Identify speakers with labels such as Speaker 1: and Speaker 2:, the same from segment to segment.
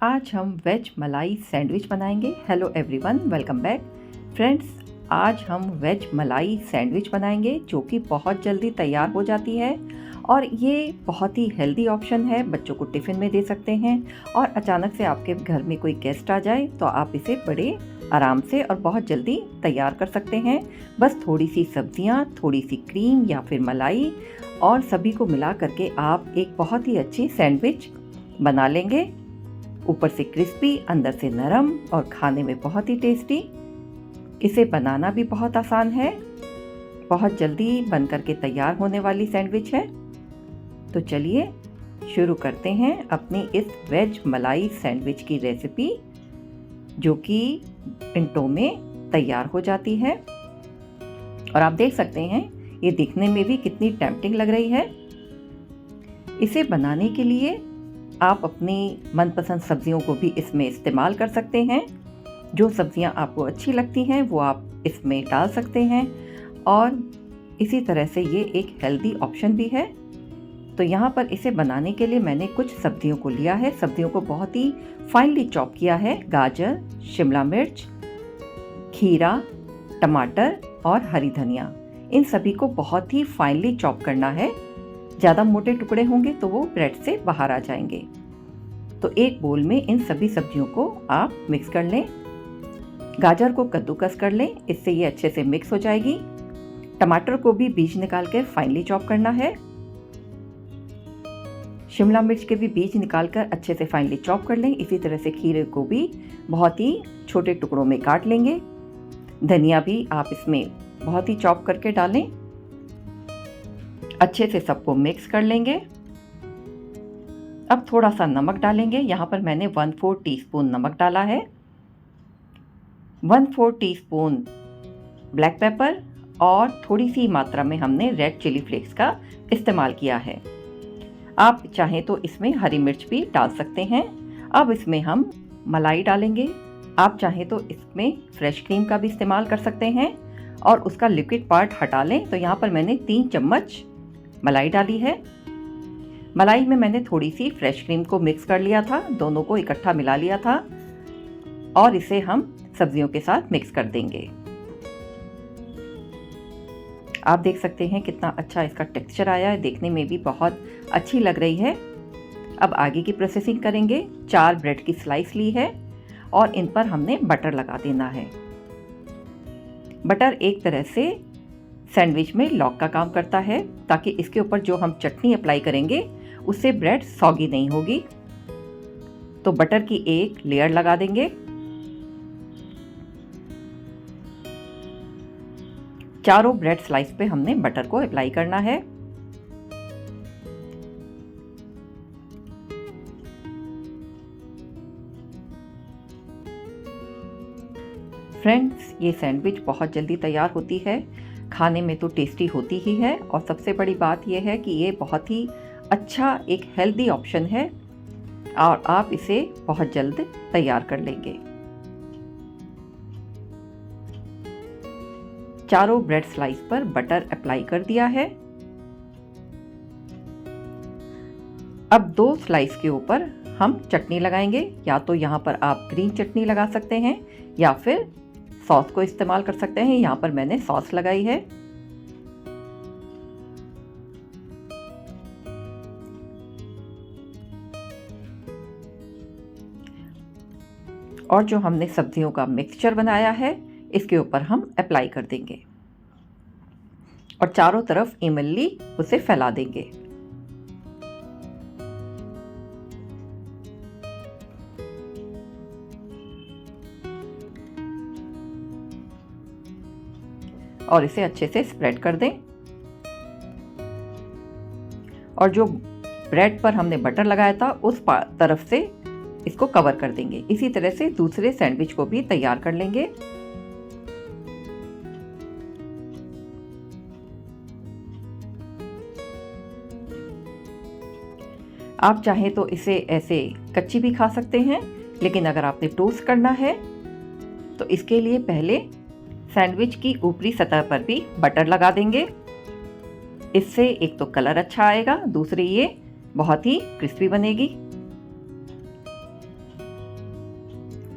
Speaker 1: आज हम वेज मलाई सैंडविच बनाएंगे। Hello everyone, welcome back. Friends, आज हम वेज मलाई सैंडविच बनाएंगे जो कि बहुत जल्दी तैयार हो जाती है और ये बहुत ही हेल्दी ऑप्शन है। बच्चों को टिफ़िन में दे सकते हैं और अचानक से आपके घर में कोई गेस्ट आ जाए तो आप इसे बड़े आराम से और बहुत जल्दी तैयार कर सकते हैं। बस थोड़ी सी सब्जियां, थोड़ी सी क्रीम या फिर मलाई और सभी को मिला करके आप एक बहुत ही अच्छी सैंडविच बना लेंगे। ऊपर से क्रिस्पी, अंदर से नरम और खाने में बहुत ही टेस्टी। इसे बनाना भी बहुत आसान है, बहुत जल्दी बन करके तैयार होने वाली सैंडविच है। तो चलिए शुरू करते हैं अपनी इस वेज मलाई सैंडविच की रेसिपी, जो कि मिनटों में तैयार हो जाती है। और आप देख सकते हैं ये दिखने में भी कितनी टेम्पटिंग लग रही है। इसे बनाने के लिए आप अपनी मनपसंद सब्जियों को भी इसमें इस्तेमाल कर सकते हैं। जो सब्जियां आपको अच्छी लगती हैं वो आप इसमें डाल सकते हैं और इसी तरह से ये एक हेल्दी ऑप्शन भी है। तो यहाँ पर इसे बनाने के लिए मैंने कुछ सब्जियों को लिया है। सब्जियों को बहुत ही फाइनली चॉप किया है। गाजर, शिमला मिर्च, खीरा, टमाटर और हरी धनिया, इन सभी को बहुत ही फाइनली चॉप करना है। ज़्यादा मोटे टुकड़े होंगे तो वो ब्रेड से बाहर आ जाएंगे। तो एक बोल में इन सभी सब्जियों को आप मिक्स कर लें। गाजर को कद्दूकस कर लें, इससे ये अच्छे से मिक्स हो जाएगी। टमाटर को भी बीज निकाल कर फाइनली चॉप करना है। शिमला मिर्च के भी बीज निकालकर अच्छे से फाइनली चॉप कर लें। इसी तरह से खीरे को भी बहुत ही छोटे टुकड़ों में काट लेंगे। धनिया भी आप इसमें बहुत ही चॉप करके डालें। अच्छे से सबको मिक्स कर लेंगे। अब थोड़ा सा नमक डालेंगे। यहाँ पर मैंने 1/4 टीस्पून नमक डाला है, 1/4 टीस्पून ब्लैक पेपर और थोड़ी सी मात्रा में हमने रेड चिली फ्लेक्स का इस्तेमाल किया है। आप चाहें तो इसमें हरी मिर्च भी डाल सकते हैं। अब इसमें हम मलाई डालेंगे। आप चाहें तो इसमें फ्रेश क्रीम का भी इस्तेमाल कर सकते हैं और उसका लिक्विड पार्ट हटा लें। तो यहाँ पर मैंने 3 चम्मच मलाई डाली है। मलाई में मैंने थोड़ी सी फ्रेश क्रीम को मिक्स कर लिया था, दोनों को इकट्ठा मिला लिया था और इसे हम सब्जियों के साथ मिक्स कर देंगे। आप देख सकते हैं कितना अच्छा इसका टेक्सचर आया है, देखने में भी बहुत अच्छी लग रही है। अब आगे की प्रोसेसिंग करेंगे। 4 ब्रेड की स्लाइस ली है और इन पर हमने बटर लगा देना है। बटर एक तरह से सैंडविच में लॉक का काम करता है, ताकि इसके ऊपर जो हम चटनी अप्लाई करेंगे उससे ब्रेड सॉगी नहीं होगी। तो बटर की एक लेयर लगा देंगे। चारों ब्रेड स्लाइस पे हमने बटर को अप्लाई करना है। फ्रेंड्स, ये सैंडविच बहुत जल्दी तैयार होती है, खाने में तो टेस्टी होती ही है और सबसे बड़ी बात यह है कि ये बहुत ही अच्छा एक हेल्दी ऑप्शन है और आप इसे बहुत जल्द तैयार कर लेंगे। चारों ब्रेड स्लाइस पर बटर अप्लाई कर दिया है। अब 2 स्लाइस के ऊपर हम चटनी लगाएंगे। या तो यहाँ पर आप ग्रीन चटनी लगा सकते हैं या फिर सॉस को इस्तेमाल कर सकते हैं। यहाँ पर मैंने सॉस लगाई है। और जो हमने सब्जियों का मिक्सचर बनाया है इसके ऊपर हम अप्लाई कर देंगे और चारों तरफ इवनली उसे फैला देंगे। और इसे अच्छे से स्प्रेड कर दें और जो ब्रेड पर हमने बटर लगाया था उस तरफ से इसको कवर कर देंगे। इसी तरह से दूसरे सैंडविच को भी तैयार कर लेंगे। आप चाहें तो इसे ऐसे कच्ची भी खा सकते हैं, लेकिन अगर आपने टोस्ट करना है तो इसके लिए पहले सैंडविच की ऊपरी सतह पर भी बटर लगा देंगे। इससे एक तो कलर अच्छा आएगा, दूसरी ये बहुत ही क्रिस्पी बनेगी।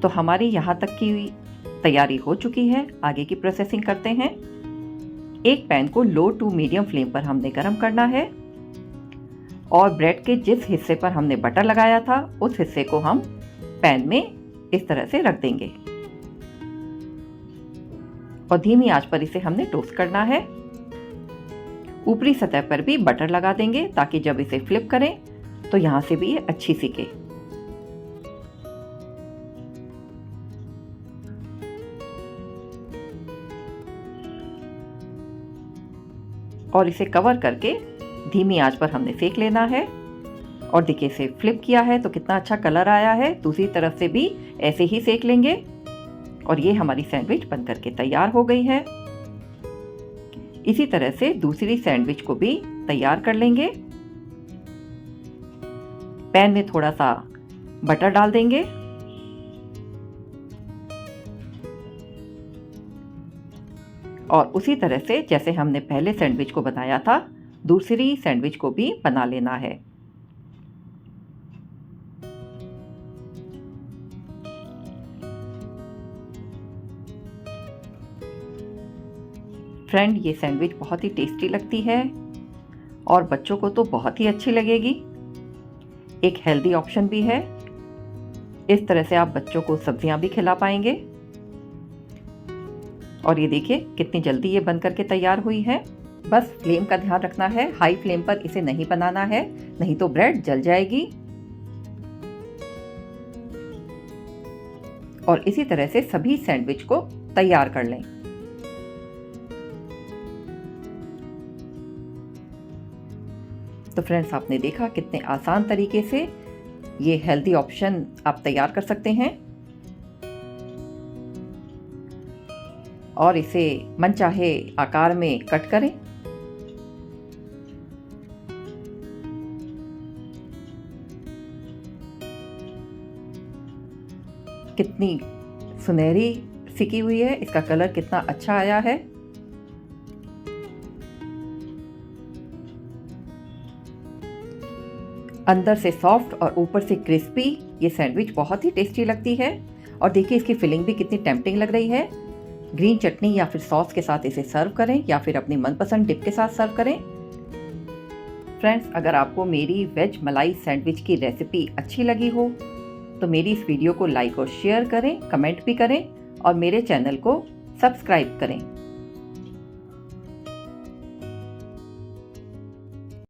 Speaker 1: तो हमारी यहाँ तक की तैयारी हो चुकी है। आगे की प्रोसेसिंग करते हैं। एक पैन को लो टू मीडियम फ्लेम पर हमने गरम करना है और ब्रेड के जिस हिस्से पर हमने बटर लगाया था उस हिस्से को हम पैन में इस तरह से रख देंगे और धीमी आंच पर इसे हमने टोस्ट करना है। ऊपरी सतह पर भी बटर लगा देंगे ताकि जब इसे फ्लिप करें तो यहाँ से भी ये अच्छी सिके। और इसे कवर करके धीमी आंच पर हमने सेक लेना है। और देखिए इसे फ्लिप किया है तो कितना अच्छा कलर आया है। दूसरी तरफ से भी ऐसे ही सेक लेंगे और ये हमारी सैंडविच बनकर के तैयार हो गई है। इसी तरह से दूसरी सैंडविच को भी तैयार कर लेंगे। पैन में थोड़ा सा बटर डाल देंगे और उसी तरह से जैसे हमने पहले सैंडविच को बनाया था दूसरी सैंडविच को भी बना लेना है। फ्रेंड, ये सैंडविच बहुत ही टेस्टी लगती है और बच्चों को तो बहुत ही अच्छी लगेगी। एक हेल्दी ऑप्शन भी है। इस तरह से आप बच्चों को सब्जियां भी खिला पाएंगे। और ये देखिए कितनी जल्दी ये बनकर के तैयार हुई है। बस फ्लेम का ध्यान रखना है, हाई फ्लेम पर इसे नहीं बनाना है, नहीं तो ब्रेड जल जाएगी। और इसी तरह से सभी सैंडविच को तैयार कर लें। तो फ्रेंड्स, आपने देखा कितने आसान तरीके से ये हेल्दी ऑप्शन आप तैयार कर सकते हैं और इसे मनचाहे आकार में कट करें। कितनी सुनहरी सिकी हुई है, इसका कलर कितना अच्छा आया है। अंदर से सॉफ्ट और ऊपर से क्रिस्पी ये सैंडविच बहुत ही टेस्टी लगती है। और देखिए इसकी फिलिंग भी कितनी टेम्पटिंग लग रही है। ग्रीन चटनी या फिर सॉस के साथ इसे सर्व करें या फिर अपनी मनपसंद डिप के साथ सर्व करें। फ्रेंड्स, अगर आपको मेरी वेज मलाई सैंडविच की रेसिपी अच्छी लगी हो तो मेरी इस वीडियो को लाइक और शेयर करें, कमेंट भी करें और मेरे चैनल को सब्सक्राइब करें।